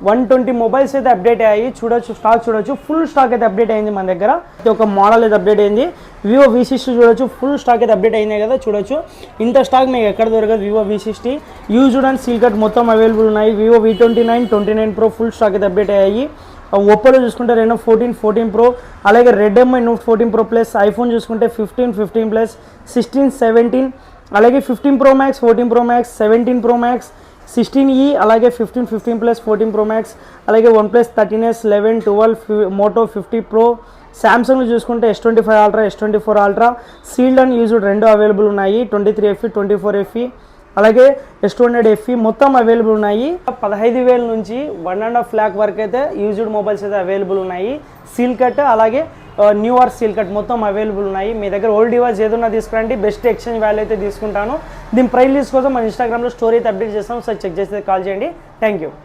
120 mobiles అయితే update అయ్యాయి. చూడొచ్చు, స్టాక్ చూడొచ్చు, ఫుల్ స్టాక్ అయితే అప్డేట్ అయింది మన దగ్గర. ఒక మోడల్ అయితే అప్డేట్ అయింది. వివో V60 చూడొచ్చు, ఫుల్ స్టాక్ అయితే అప్డేట్ అయింది కదా. చూడొచ్చు, ఇంత స్టాక్ మీకు ఎక్కడ దొరకదు. Vivo V60 used and seal cut మొత్తం అవైలబుల్ ఉన్నాయి. Vivo V29 Pro full stock అయితే అప్డేట్ అయ్యాయి. ఒప్పోలో చూసుకుంటే Reno 14 Pro, అలాగే Redmi Note 14 Pro plus, iPhone చూసుకుంటే 15 ప్లస్, 16, 17, అలాగే 15 Pro Max, 14 Pro Max, 17 Pro Max, 16e, అలాగే 15 ప్లస్, 14 Pro Max, అలాగే OnePlus 13s, 11, 12, Moto 50 Pro, సామ్సంగ్లో చూసుకుంటే S25 Ultra, S24 Ultra sealed and used రెండు అవైలబుల్ ఉన్నాయి. 23FE, 24FE, అలాగే S200 FE మొత్తం available ఉన్నాయి. 15,000 నుంచి 1.5 lakh వరకు అయితే యూజ్డ్ మొబైల్స్ అయితే అవైలబుల్ ఉన్నాయి. సీల్ కట్ అలాగే న్యూ ఆర్ సీల్ కట్ మొత్తం అవైలబుల్ ఉన్నాయి. మీ దగ్గర ఓల్డ్ డివైస్ ఏదన్నా తీసుకురండి, బెస్ట్ ఎక్స్చేంజ్ వాల్యూ అయితే తీసుకుంటాను. దీని ప్రైస్ లిస్ట్ కోసం మన ఇన్స్టాగ్రామ్లో స్టోరీ అయితే అప్డేట్ చేస్తాం. సో చెక్ చేస్తే కాల్ చేయండి. Thank you.